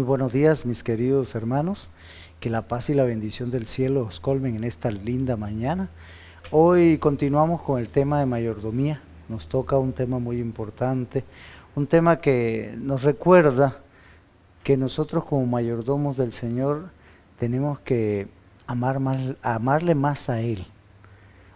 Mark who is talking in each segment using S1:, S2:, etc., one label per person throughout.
S1: buenos días, mis queridos hermanos. Que la paz y la bendición del cielo os colmen en esta linda mañana. Hoy continuamos con el tema de mayordomía. Nos toca un tema muy importante, un tema que nos recuerda que nosotros como mayordomos del Señor tenemos que amarle más a Él.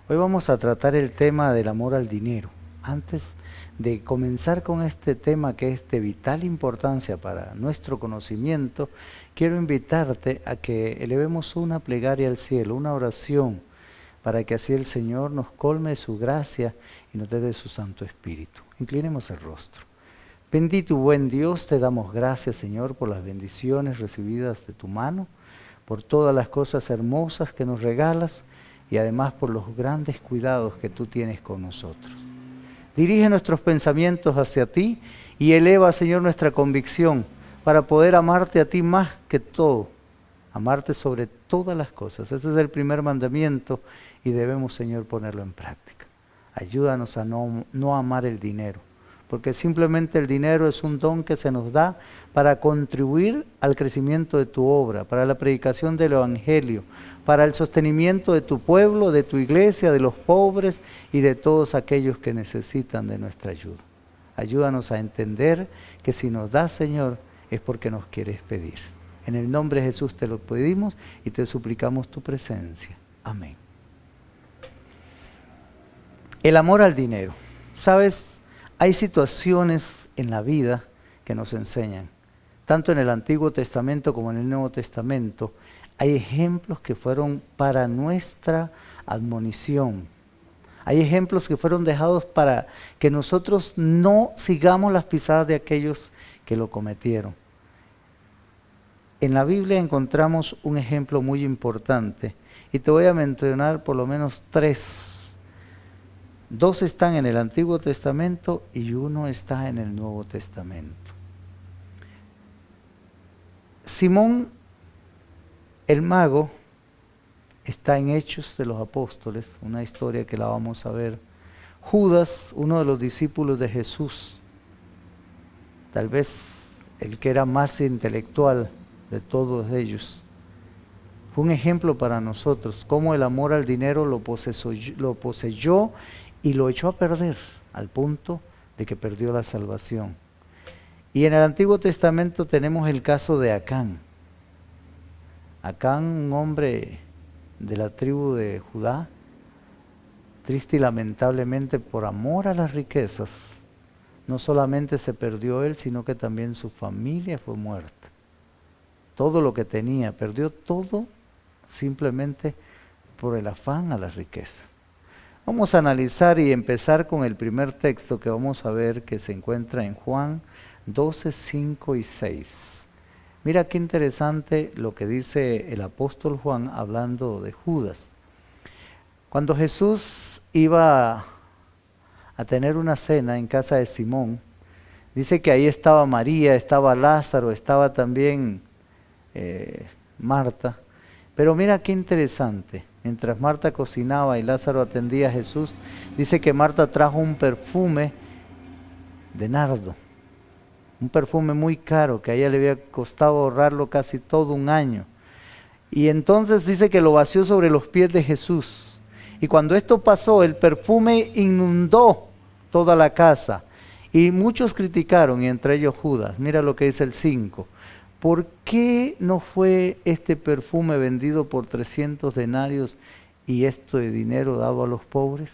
S1: Hoy vamos a tratar el tema del amor al dinero. Antes de comenzar con este tema que es de vital importancia para nuestro conocimiento, quiero invitarte a que elevemos una plegaria al cielo, una oración, para que así el Señor nos colme de su gracia y nos dé de su Santo Espíritu. Inclinemos el rostro. Bendito y buen Dios, te damos gracias, Señor, por las bendiciones recibidas de tu mano, por todas las cosas hermosas que nos regalas y además por los grandes cuidados que tú tienes con nosotros. Dirige nuestros pensamientos hacia ti y eleva, Señor, nuestra convicción para poder amarte a ti más que todo, amarte sobre todas las cosas. Ese es el primer mandamiento y debemos, Señor, ponerlo en práctica. Ayúdanos a no amar el dinero, porque simplemente el dinero es un don que se nos da para contribuir al crecimiento de tu obra, para la predicación del Evangelio, para el sostenimiento de tu pueblo, de tu iglesia, de los pobres y de todos aquellos que necesitan de nuestra ayuda. Ayúdanos a entender que si nos das, Señor, es porque nos quieres pedir. En el nombre de Jesús te lo pedimos y te suplicamos tu presencia. Amén. El amor al dinero. ¿Sabes? Hay situaciones en la vida que nos enseñan, tanto en el Antiguo Testamento como en el Nuevo Testamento, hay ejemplos que fueron para nuestra admonición. Hay ejemplos que fueron dejados para que nosotros no sigamos las pisadas de aquellos que lo cometieron. En la Biblia encontramos un ejemplo muy importante y te voy a mencionar por lo menos tres. Dos están en el Antiguo Testamento y uno está en el Nuevo Testamento. Simón el mago está en Hechos de los Apóstoles, una historia que la vamos a ver. Judas, uno de los discípulos de Jesús, tal vez el que era más intelectual de todos ellos, fue un ejemplo para nosotros, cómo el amor al dinero lo poseyó y lo echó a perder, al punto de que perdió la salvación. Y en el Antiguo Testamento tenemos el caso de Acán. Acán, un hombre de la tribu de Judá, triste y lamentablemente por amor a las riquezas, no solamente se perdió él, sino que también su familia fue muerta. Todo lo que tenía, perdió todo simplemente por el afán a las riquezas. Vamos a analizar y empezar con el primer texto que vamos a ver, que se encuentra en Juan 12, 5 y 6. Mira qué interesante lo que dice el apóstol Juan hablando de Judas. Cuando Jesús iba a tener una cena en casa de Simón, dice que ahí estaba María, estaba Lázaro, estaba también Marta. Pero mira qué interesante, mientras Marta cocinaba y Lázaro atendía a Jesús, dice que Marta trajo un perfume de nardo. Un perfume muy caro que a ella le había costado ahorrarlo casi todo un año. Y entonces dice que lo vació sobre los pies de Jesús. Y cuando esto pasó, el perfume inundó toda la casa. Y muchos criticaron, y entre ellos Judas. Mira lo que dice el 5. ¿Por qué no fue este perfume vendido por 300 denarios y esto de dinero dado a los pobres?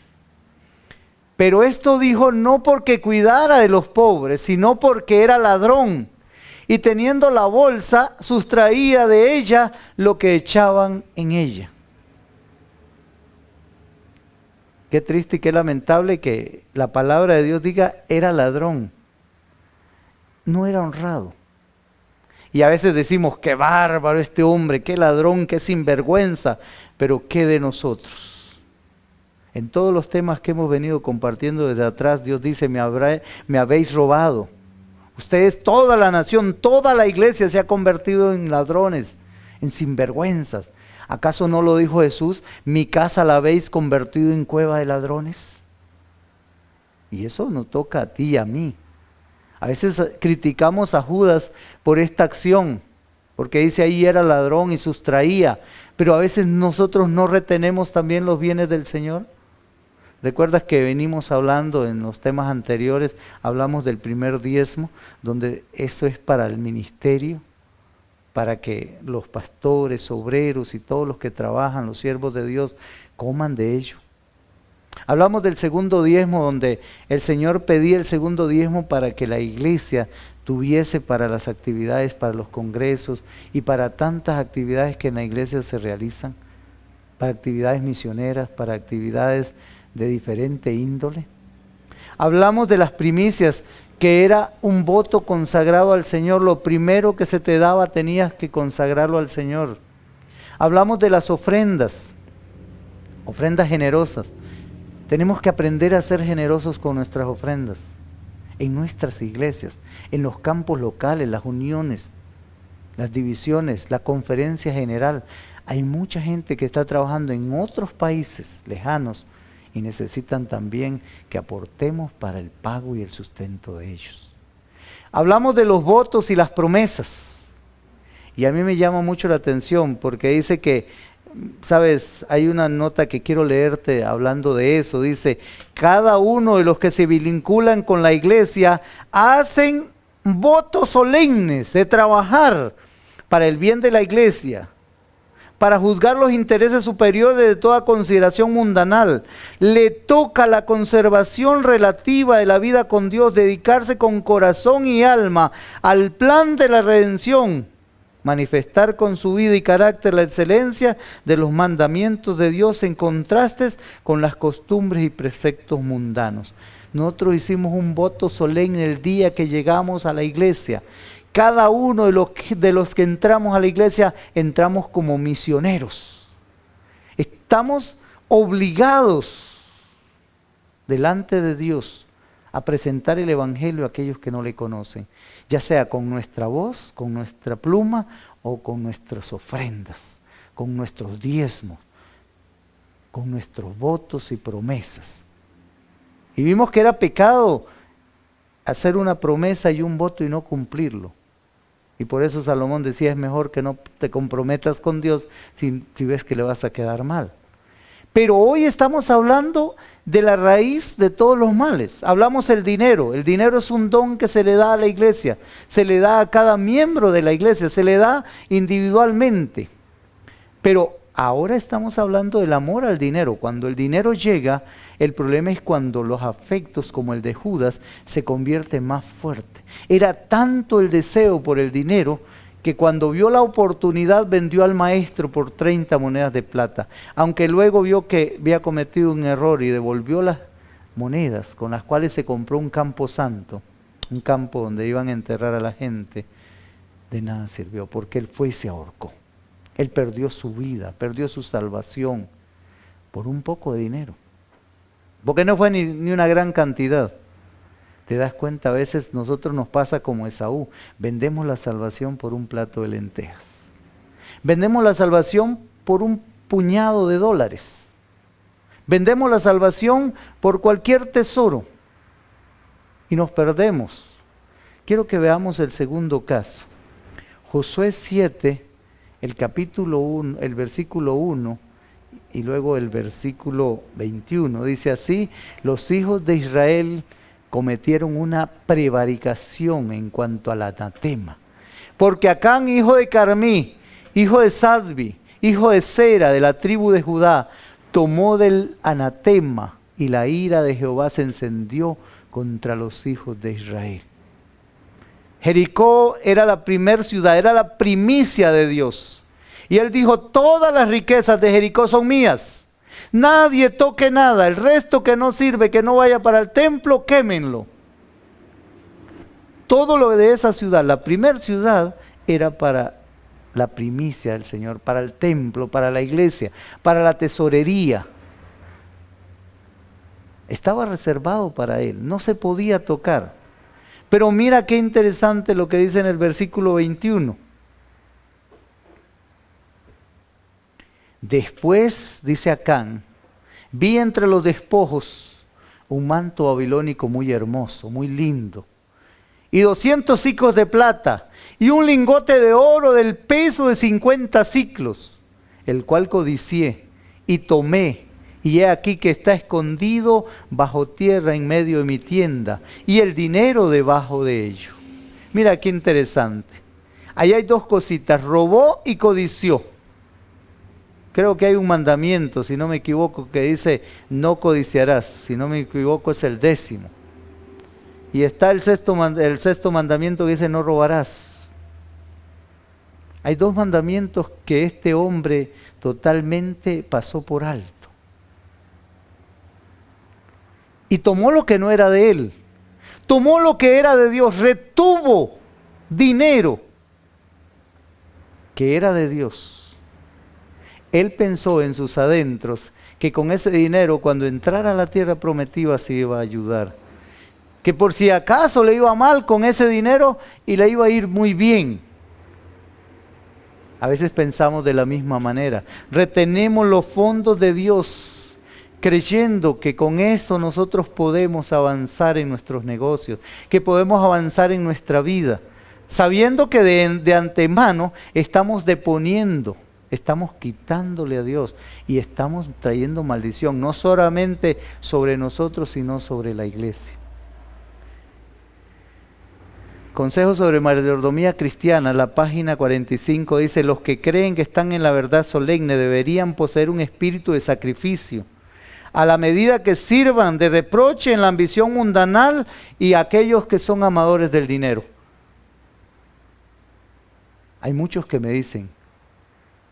S1: Pero esto dijo no porque cuidara de los pobres, sino porque era ladrón. Y teniendo la bolsa, sustraía de ella lo que echaban en ella. Qué triste y qué lamentable que la palabra de Dios diga era ladrón. No era honrado. Y a veces decimos, qué bárbaro este hombre, qué ladrón, qué sinvergüenza. Pero ¿qué de nosotros? En todos los temas que hemos venido compartiendo desde atrás, Dios dice, me habéis robado. Ustedes, toda la nación, toda la iglesia se ha convertido en ladrones, en sinvergüenzas. ¿Acaso no lo dijo Jesús? Mi casa la habéis convertido en cueva de ladrones. Y eso nos toca a ti y a mí. A veces criticamos a Judas por esta acción, porque dice ahí era ladrón y sustraía, pero a veces nosotros no retenemos también los bienes del Señor. ¿Recuerdas que venimos hablando en los temas anteriores, hablamos del primer diezmo, donde eso es para el ministerio, para que los pastores, obreros y todos los que trabajan, los siervos de Dios, coman de ello? Hablamos del segundo diezmo, donde el Señor pedía el segundo diezmo para que la iglesia tuviese para las actividades, para los congresos y para tantas actividades que en la iglesia se realizan, para actividades misioneras, para actividades de diferente índole. Hablamos de las primicias, que era un voto consagrado al Señor. Lo primero que se te daba tenías que consagrarlo al Señor. Hablamos de las ofrendas, ofrendas generosas. Tenemos que aprender a ser generosos con nuestras ofrendas, en nuestras iglesias, en los campos locales, las uniones, las divisiones, la conferencia general. Hay mucha gente que está trabajando en otros países lejanos y necesitan también que aportemos para el pago y el sustento de ellos. Hablamos de los votos y las promesas. Y a mí me llama mucho la atención porque dice que, sabes, hay una nota que quiero leerte hablando de eso. Dice, cada uno de los que se vinculan con la iglesia hacen votos solemnes de trabajar para el bien de la iglesia, para juzgar los intereses superiores de toda consideración mundanal. Le toca la conservación relativa de la vida con Dios, dedicarse con corazón y alma al plan de la redención, manifestar con su vida y carácter la excelencia de los mandamientos de Dios en contrastes con las costumbres y preceptos mundanos. Nosotros hicimos un voto solemne el día que llegamos a la iglesia. Cada uno de los que entramos a la iglesia, entramos como misioneros. Estamos obligados delante de Dios a presentar el evangelio a aquellos que no le conocen, ya sea con nuestra voz, con nuestra pluma o con nuestras ofrendas, con nuestros diezmos, con nuestros votos y promesas. Y vimos que era pecado hacer una promesa y un voto y no cumplirlo. Y por eso Salomón decía, es mejor que no te comprometas con Dios si ves que le vas a quedar mal. Pero hoy estamos hablando de la raíz de todos los males. Hablamos del dinero. El dinero es un don que se le da a la iglesia, se le da a cada miembro de la iglesia, se le da individualmente. Pero ahora estamos hablando del amor al dinero. Cuando el dinero llega, el problema es cuando los afectos, como el de Judas, se convierten más fuertes. Era tanto el deseo por el dinero que cuando vio la oportunidad vendió al maestro por 30 monedas de plata. Aunque luego vio que había cometido un error y devolvió las monedas con las cuales se compró un campo santo, un campo donde iban a enterrar a la gente, de nada sirvió porque él fue y se ahorcó. Él perdió su vida, perdió su salvación por un poco de dinero. Porque no fue ni una gran cantidad. Te das cuenta, a veces nosotros nos pasa como Esaú. Vendemos la salvación por un plato de lentejas. Vendemos la salvación por un puñado de dólares. Vendemos la salvación por cualquier tesoro. Y nos perdemos. Quiero que veamos el segundo caso. Josué 7, el capítulo 1, el versículo 1 y luego el versículo 21. Dice así, los hijos de Israel cometieron una prevaricación en cuanto al anatema. Porque Acán, hijo de Carmí, hijo de Sadbi, hijo de Sera, de la tribu de Judá, tomó del anatema y la ira de Jehová se encendió contra los hijos de Israel. Jericó era la primer ciudad, era la primicia de Dios. Y él dijo, todas las riquezas de Jericó son mías. Nadie toque nada, el resto que no sirve, que no vaya para el templo, quémenlo. Todo lo de esa ciudad, la primera ciudad, era para la primicia del Señor, para el templo, para la iglesia, para la tesorería. Estaba reservado para él, no se podía tocar. Pero mira qué interesante lo que dice en el versículo 21. Después, dice Acán, vi entre los despojos un manto babilónico muy hermoso, muy lindo. y 200 siclos de plata, y un lingote de oro del peso de 50 siclos, el cual codicié, y tomé, y he aquí que está escondido bajo tierra en medio de mi tienda, y el dinero debajo de ello. Mira qué interesante. Ahí hay dos cositas, robó y codició. Creo que hay un mandamiento, si no me equivoco, que dice, no codiciarás. Si no me equivoco, es el 10º. Y está el sexto mandamiento que dice, no robarás. Hay dos mandamientos que este hombre totalmente pasó por alto. Y tomó lo que no era de él. Tomó lo que era de Dios. Retuvo dinero que era de Dios. Él pensó en sus adentros que con ese dinero, cuando entrara a la tierra prometida, se iba a ayudar. Que por si acaso le iba mal con ese dinero y le iba a ir muy bien. A veces pensamos de la misma manera. Retenemos los fondos de Dios, creyendo que con eso nosotros podemos avanzar en nuestros negocios, que podemos avanzar en nuestra vida, sabiendo que de antemano estamos deponiendo, estamos quitándole a Dios y estamos trayendo maldición, no solamente sobre nosotros, sino sobre la iglesia. Consejo sobre mayordomía cristiana, la página 45 dice, los que creen que están en la verdad solemne deberían poseer un espíritu de sacrificio, a la medida que sirvan de reproche en la ambición mundanal y aquellos que son amadores del dinero. Hay muchos que me dicen,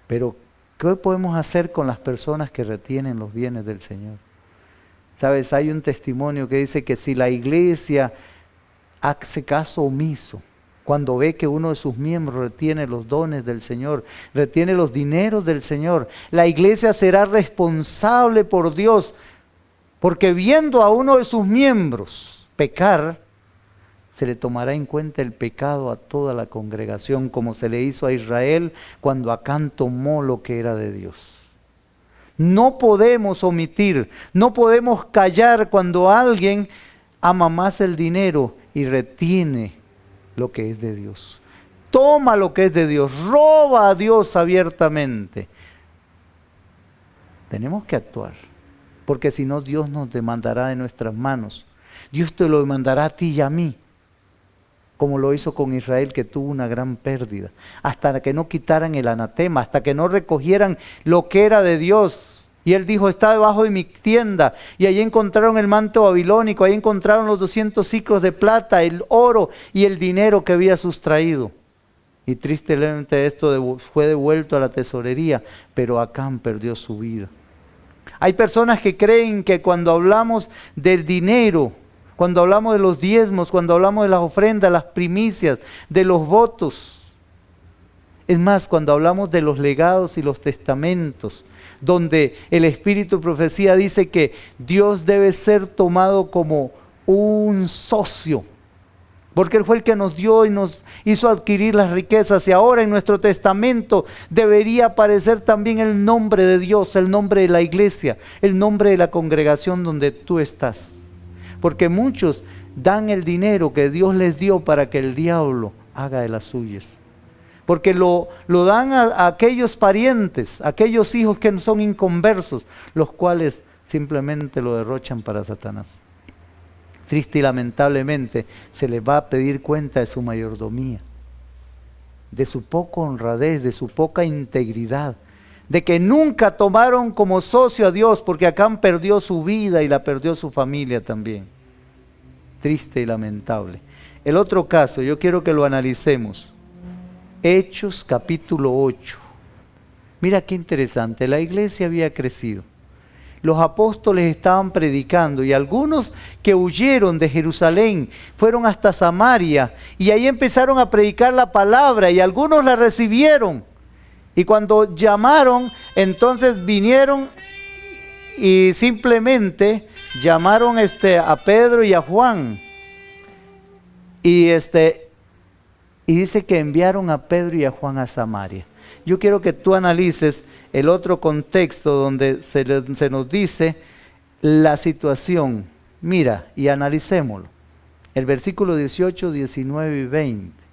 S1: pero ¿qué podemos hacer con las personas que retienen los bienes del Señor? ¿Sabes? Hay un testimonio que dice que si la iglesia hace caso omiso cuando ve que uno de sus miembros retiene los dones del Señor, retiene los dineros del Señor, la iglesia será responsable por Dios, porque viendo a uno de sus miembros pecar, se le tomará en cuenta el pecado a toda la congregación, como se le hizo a Israel cuando Acán tomó lo que era de Dios. No podemos omitir, no podemos callar cuando alguien ama más el dinero y retiene lo que es de Dios. Toma lo que es de Dios, roba a Dios abiertamente. Tenemos que actuar, porque si no Dios nos demandará de nuestras manos. Dios te lo demandará a ti y a mí, como lo hizo con Israel, que tuvo una gran pérdida, hasta que no quitaran el anatema, hasta que no recogieran lo que era de Dios. Y él dijo, está debajo de mi tienda, y allí encontraron el manto babilónico, ahí encontraron los 200 siclos de plata, el oro y el dinero que había sustraído. Y tristemente esto fue devuelto a la tesorería, pero Acán perdió su vida. Hay personas que creen que cuando hablamos del dinero, cuando hablamos de los diezmos, cuando hablamos de las ofrendas, las primicias, de los votos, es más, cuando hablamos de los legados y los testamentos, donde el espíritu de profecía dice que Dios debe ser tomado como un socio, porque Él fue el que nos dio y nos hizo adquirir las riquezas, y ahora en nuestro testamento debería aparecer también el nombre de Dios, el nombre de la iglesia, el nombre de la congregación donde tú estás, porque muchos dan el dinero que Dios les dio para que el diablo haga de las suyas. Porque lo dan a aquellos parientes, a aquellos hijos que son inconversos, los cuales simplemente lo derrochan para Satanás. Triste y lamentablemente se les va a pedir cuenta de su mayordomía, de su poca honradez, de su poca integridad, de que nunca tomaron como socio a Dios, porque Acán perdió su vida y la perdió su familia también. Triste y lamentable. El otro caso, yo quiero que lo analicemos. Hechos capítulo 8. Mira qué interesante, la iglesia había crecido. Los apóstoles estaban predicando y algunos que huyeron de Jerusalén fueron hasta Samaria y ahí empezaron a predicar la palabra y algunos la recibieron. Y cuando llamaron, entonces vinieron y simplemente llamaron a Pedro y a Juan. Y dice que enviaron a Pedro y a Juan a Samaria. Yo quiero que tú analices el otro contexto donde se nos dice la situación. Mira, y analicémoslo. el versículo 18, 19 y 20.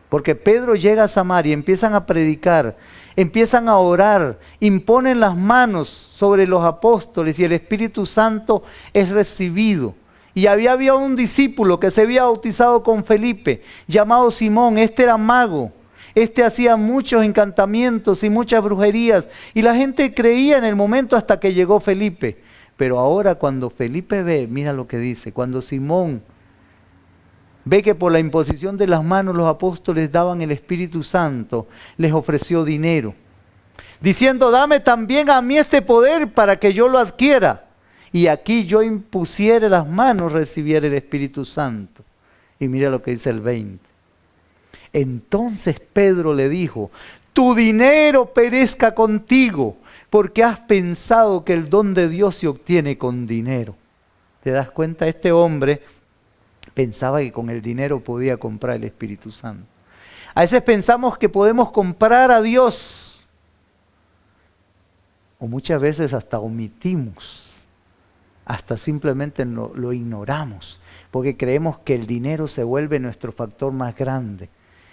S1: Porque Pedro llega a Samaria, empiezan a predicar, empiezan a orar, imponen las manos sobre los apóstoles y el Espíritu Santo es recibido. Y había un discípulo que se había bautizado con Felipe, llamado Simón. Este era mago, este hacía muchos encantamientos y muchas brujerías. Y la gente creía en el momento hasta que llegó Felipe. Pero ahora cuando Felipe ve, mira lo que dice, cuando Simón ve que por la imposición de las manos los apóstoles daban el Espíritu Santo, les ofreció dinero, diciendo, dame también a mí este poder para que yo lo adquiera. Y aquí yo impusiere las manos, recibiera el Espíritu Santo. Y mira lo que dice el 20. Entonces Pedro le dijo, tu dinero perezca contigo, porque has pensado que el don de Dios se obtiene con dinero. ¿Te das cuenta? Este hombre pensaba que con el dinero podía comprar el Espíritu Santo. A veces pensamos que podemos comprar a Dios. O muchas veces hasta omitimos. Hasta simplemente lo ignoramos, porque creemos que el dinero se vuelve nuestro factor más grande.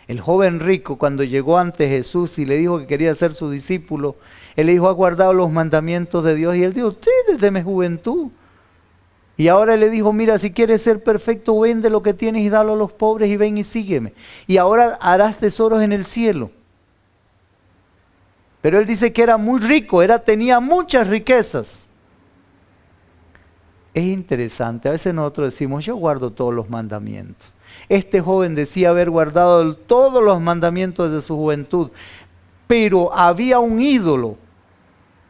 S1: El joven rico, cuando llegó ante Jesús y le dijo que quería ser su discípulo, él le dijo, ¿ha guardado los mandamientos de Dios? Y él dijo, sí, desde mi juventud. Y ahora él le dijo, mira, si quieres ser perfecto, vende lo que tienes y dalo a los pobres y ven y sígueme. Y ahora harás tesoros en el cielo. Pero él dice que era muy rico, tenía muchas riquezas. Es interesante, a veces nosotros decimos, yo guardo todos los mandamientos. Este joven decía haber guardado todos los mandamientos de su juventud, pero había un ídolo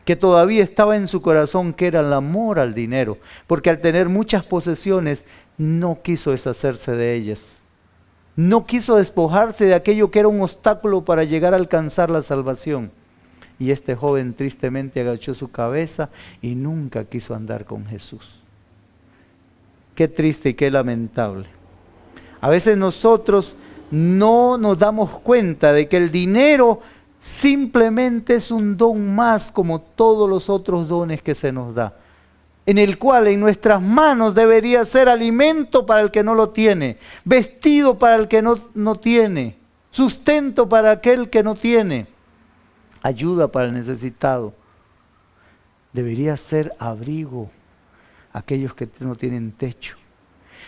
S1: que todavía estaba en su corazón, que era el amor al dinero, porque al tener muchas posesiones, no quiso deshacerse de ellas. No quiso despojarse de aquello que era un obstáculo para llegar a alcanzar la salvación. Y este joven tristemente agachó su cabeza y nunca quiso andar con Jesús. Qué triste y qué lamentable. A veces nosotros no nos damos cuenta de que el dinero simplemente es un don más como todos los otros dones que se nos da, en el cual en nuestras manos debería ser alimento para el que no lo tiene, vestido para el que no tiene, sustento para aquel que no tiene, ayuda para el necesitado. Debería ser abrigo a aquellos que no tienen techo.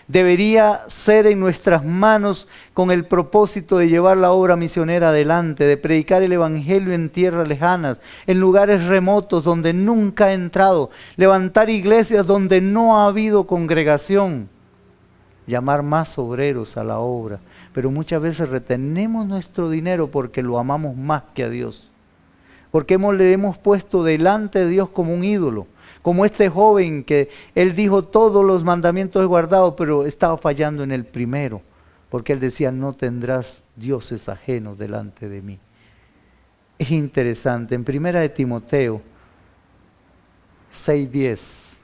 S1: Debería ser en nuestras manos con el propósito de llevar la obra misionera adelante, de predicar el evangelio en tierras lejanas, en lugares remotos donde nunca ha entrado, levantar iglesias donde no ha habido congregación, llamar más obreros a la obra. Pero muchas veces retenemos nuestro dinero porque lo amamos más que a Dios, porque le hemos puesto delante de Dios como un ídolo. Como este joven que él dijo todos los mandamientos he guardado, pero estaba fallando en el primero, porque él decía no tendrás dioses ajenos delante de mí. Es interesante, en 1 de Timoteo 6:10,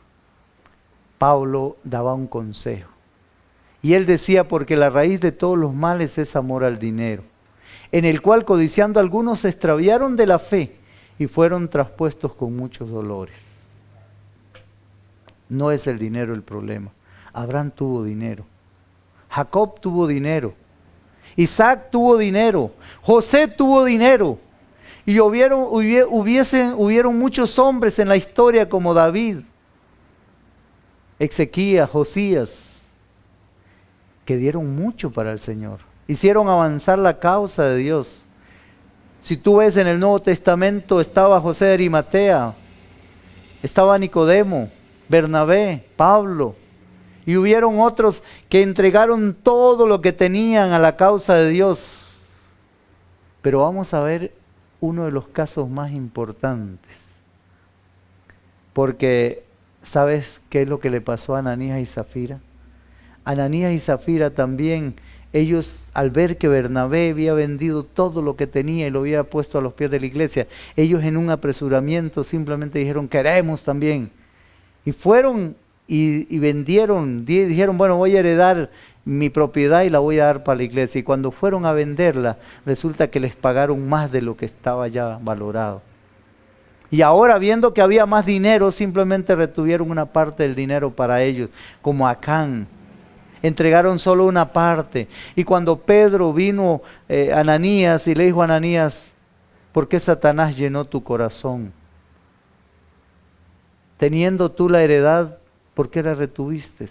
S1: Pablo daba un consejo. Y él decía, porque la raíz de todos los males es amor al dinero, en el cual codiciando algunos se extraviaron de la fe y fueron traspuestos con muchos dolores. No es el dinero el problema. Abraham tuvo dinero. Jacob tuvo dinero. Isaac tuvo dinero. José tuvo dinero. Y hubieron muchos hombres en la historia como David, Ezequías, Josías, que dieron mucho para el Señor. Hicieron avanzar la causa de Dios. Si tú ves en el Nuevo Testamento, estaba José de Arimatea, estaba Nicodemo, Bernabé, Pablo, y hubieron otros que entregaron todo lo que tenían a la causa de Dios. Pero vamos a ver uno de los casos más importantes, porque ¿sabes qué es lo que le pasó a Ananías y Zafira? Ananías y Zafira también, ellos al ver que Bernabé había vendido todo lo que tenía y lo había puesto a los pies de la iglesia, ellos en un apresuramiento simplemente dijeron queremos también. Y fueron y vendieron, dijeron, bueno, voy a heredar mi propiedad y la voy a dar para la iglesia. Y cuando fueron a venderla, resulta que les pagaron más de lo que estaba ya valorado. Y ahora, viendo que había más dinero, simplemente retuvieron una parte del dinero para ellos, como Acán. Entregaron solo una parte. Y cuando Pedro vino Ananías y le dijo a Ananías, ¿por qué Satanás llenó tu corazón? Teniendo tú la heredad, ¿por qué la retuviste?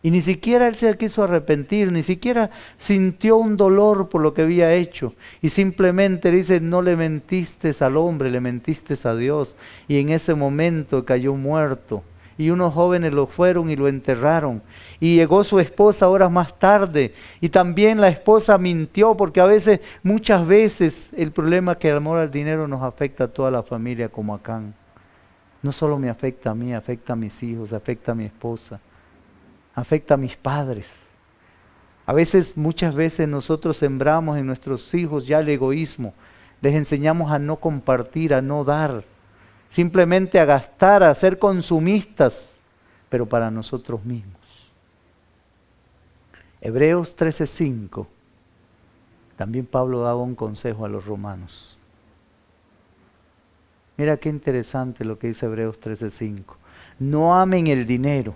S1: Y ni siquiera él se quiso arrepentir, ni siquiera sintió un dolor por lo que había hecho. Y simplemente dice, no le mentiste al hombre, le mentiste a Dios. Y en ese momento cayó muerto. Y unos jóvenes lo fueron y lo enterraron. Y llegó su esposa horas más tarde. Y también la esposa mintió, porque a veces, muchas veces, el problema es que el amor al dinero nos afecta a toda la familia como Acán. No solo me afecta a mí, afecta a mis hijos, afecta a mi esposa, afecta a mis padres. A veces, muchas veces nosotros sembramos en nuestros hijos ya el egoísmo. Les enseñamos a no compartir, a no dar. Simplemente a gastar, a ser consumistas, pero para nosotros mismos. Hebreos 13:5, también Pablo daba un consejo a los romanos. Mira qué interesante lo que dice Hebreos 13:5. No amen el dinero,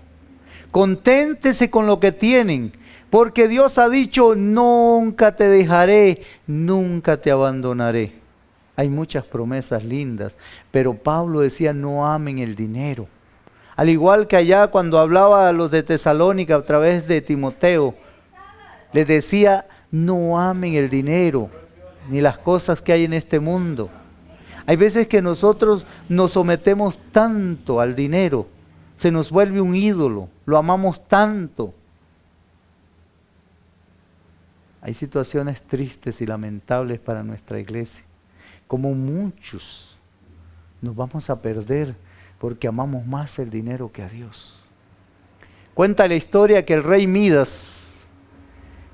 S1: conténtese con lo que tienen, porque Dios ha dicho, nunca te dejaré, nunca te abandonaré. Hay muchas promesas lindas, pero Pablo decía, no amen el dinero. Al igual que allá cuando hablaba a los de Tesalónica a través de Timoteo, les decía, no amen el dinero, ni las cosas que hay en este mundo. Hay veces que nosotros nos sometemos tanto al dinero, se nos vuelve un ídolo, lo amamos tanto. Hay situaciones tristes y lamentables para nuestra iglesia, como muchos nos vamos a perder porque amamos más el dinero que a Dios. Cuenta la historia que el rey Midas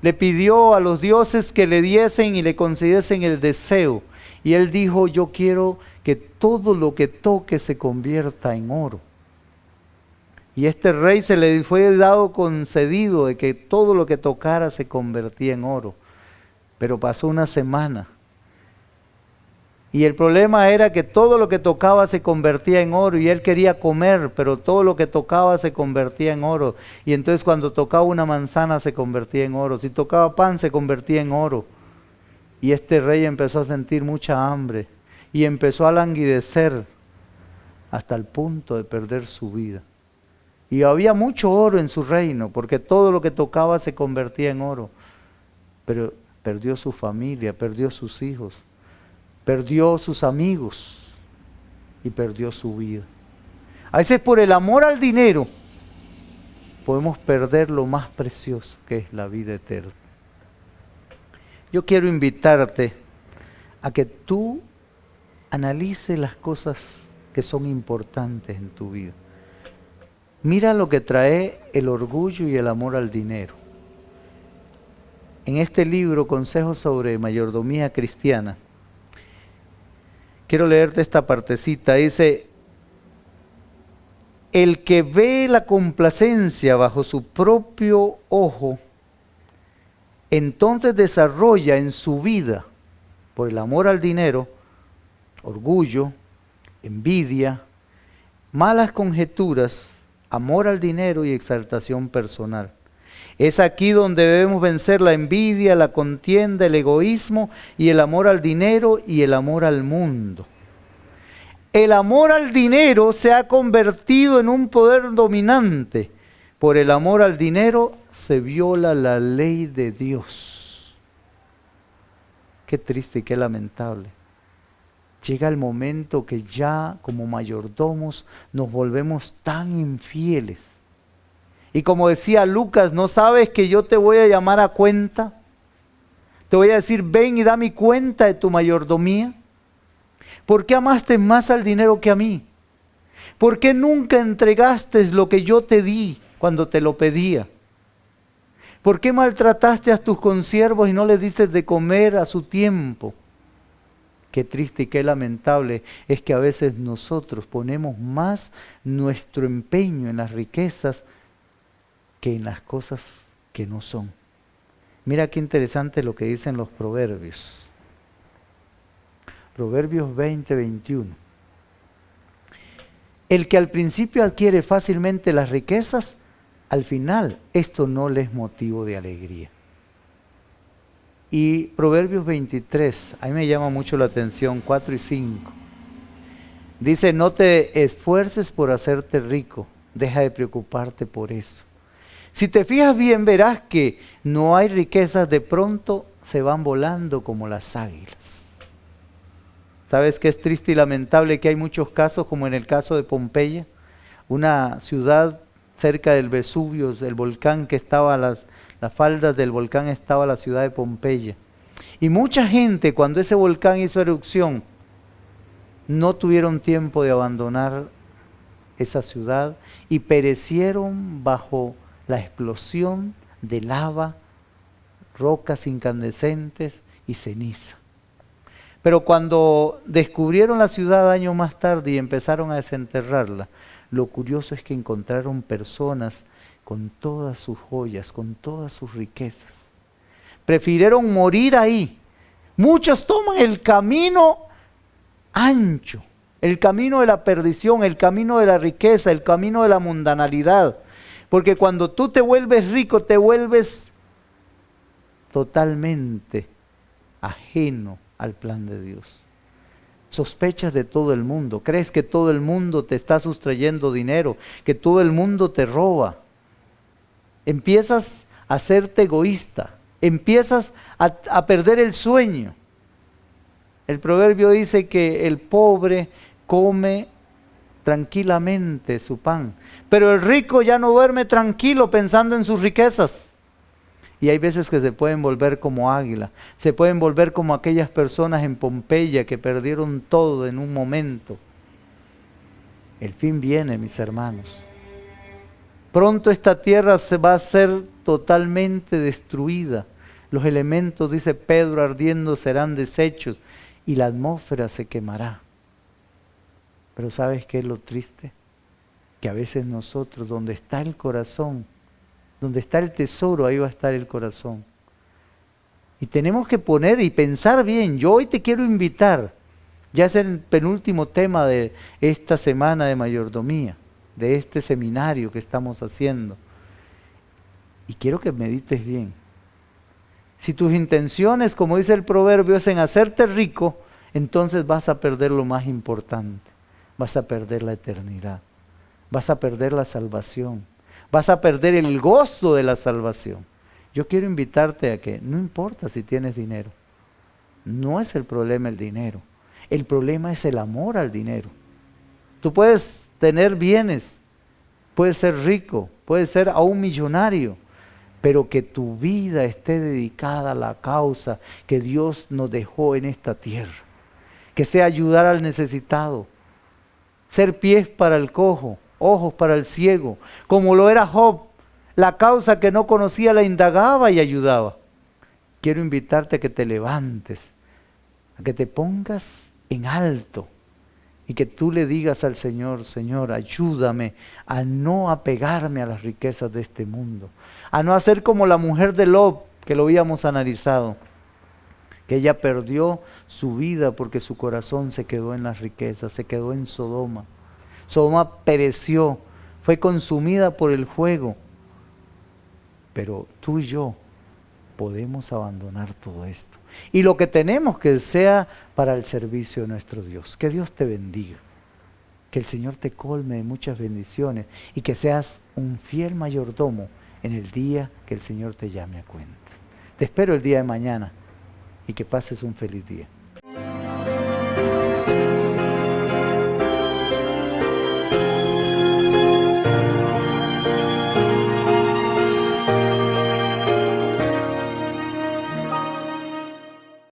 S1: le pidió a los dioses que le diesen y le concediesen el deseo. Y él dijo, yo quiero que todo lo que toque se convierta en oro. Y este rey se le fue dado concedido de que todo lo que tocara se convertía en oro. Pero pasó una semana. Y el problema era que todo lo que tocaba se convertía en oro. Y él quería comer, pero todo lo que tocaba se convertía en oro. Y entonces cuando tocaba una manzana se convertía en oro. Si tocaba pan se convertía en oro. Y este rey empezó a sentir mucha hambre y empezó a languidecer hasta el punto de perder su vida. Y había mucho oro en su reino, porque todo lo que tocaba se convertía en oro. Pero perdió su familia, perdió sus hijos, perdió sus amigos y perdió su vida. A veces por el amor al dinero podemos perder lo más precioso, que es la vida eterna. Yo quiero invitarte a que tú analices las cosas que son importantes en tu vida. Mira lo que trae el orgullo y el amor al dinero. En este libro, Consejos sobre Mayordomía Cristiana, quiero leerte esta partecita. Dice, el que ve la complacencia bajo su propio ojo, entonces desarrolla en su vida, por el amor al dinero, orgullo, envidia, malas conjeturas, amor al dinero y exaltación personal. Es aquí donde debemos vencer la envidia, la contienda, el egoísmo y el amor al dinero y el amor al mundo. El amor al dinero se ha convertido en un poder dominante. Por el amor al dinero se viola la ley de Dios. Qué triste y qué lamentable. Llega el momento que ya como mayordomos nos volvemos tan infieles. Y como decía Lucas, ¿no sabes que yo te voy a llamar a cuenta? Te voy a decir, ven y da mi cuenta de tu mayordomía. ¿Por qué amaste más al dinero que a mí? ¿Por qué nunca entregaste lo que yo te di cuando te lo pedía? ¿Por qué maltrataste a tus consiervos y no les diste de comer a su tiempo? Qué triste y qué lamentable es que a veces nosotros ponemos más nuestro empeño en las riquezas que en las cosas que no son. Mira qué interesante lo que dicen los proverbios. Proverbios 20:21. El que al principio adquiere fácilmente las riquezas, al final esto no les es motivo de alegría. Y Proverbios 23, a mí me llama mucho la atención, 4 y 5. Dice, no te esfuerces por hacerte rico, deja de preocuparte por eso. Si te fijas bien, verás que no hay riquezas, de pronto se van volando como las águilas. ¿Sabes qué es triste y lamentable? Que hay muchos casos, como en el caso de Pompeya, una ciudad cerca del Vesubio, el volcán que estaba las faldas del volcán, estaba la ciudad de Pompeya. Y mucha gente, cuando ese volcán hizo erupción, no tuvieron tiempo de abandonar esa ciudad y perecieron bajo la explosión de lava, rocas incandescentes y ceniza. Pero cuando descubrieron la ciudad años más tarde y empezaron a desenterrarla, lo curioso es que encontraron personas con todas sus joyas, con todas sus riquezas. Prefirieron morir ahí. Muchos toman el camino ancho, el camino de la perdición, el camino de la riqueza, el camino de la mundanalidad. Porque cuando tú te vuelves rico, te vuelves totalmente ajeno al plan de Dios. Sospechas de todo el mundo, crees que todo el mundo te está sustrayendo dinero, que todo el mundo te roba. Empiezas a hacerte egoísta, empiezas a perder el sueño. El proverbio dice que el pobre come tranquilamente su pan, pero el rico ya no duerme tranquilo pensando en sus riquezas. Y hay veces que se pueden volver como águila, se pueden volver como aquellas personas en Pompeya que perdieron todo en un momento. El fin viene, mis hermanos. Pronto esta tierra se va a ser totalmente destruida. Los elementos, dice Pedro, ardiendo serán deshechos y la atmósfera se quemará. Pero ¿sabes qué es lo triste? Que a veces nosotros, donde está el corazón, donde está el tesoro, ahí va a estar el corazón. Y tenemos que poner y pensar bien. Yo hoy te quiero invitar, ya es el penúltimo tema de esta semana de mayordomía, de este seminario que estamos haciendo. Y quiero que medites bien. Si tus intenciones, como dice el proverbio, es en hacerte rico, entonces vas a perder lo más importante. Vas a perder la eternidad. Vas a perder la salvación. Vas a perder el gozo de la salvación. Yo quiero invitarte a que no importa si tienes dinero. No es el problema el dinero. El problema es el amor al dinero. Tú puedes tener bienes, puedes ser rico, puedes ser aún millonario, pero que tu vida esté dedicada a la causa que Dios nos dejó en esta tierra. Que sea ayudar al necesitado, ser pies para el cojo, ojos para el ciego, como lo era Job. La causa que no conocía la indagaba y ayudaba. Quiero invitarte a que te levantes, a que te pongas en alto y que tú le digas al Señor: Señor, ayúdame a no apegarme a las riquezas de este mundo, a no hacer como la mujer de Lot, que lo habíamos analizado, que ella perdió su vida porque su corazón se quedó en las riquezas, se quedó en Sodoma. Sodoma pereció, fue consumida por el fuego. Pero tú y yo podemos abandonar todo esto. Y lo que tenemos que sea para el servicio de nuestro Dios. Que Dios te bendiga. Que el Señor te colme de muchas bendiciones y que seas un fiel mayordomo en el día que el Señor te llame a cuenta. Te espero el día de mañana y que pases un feliz día.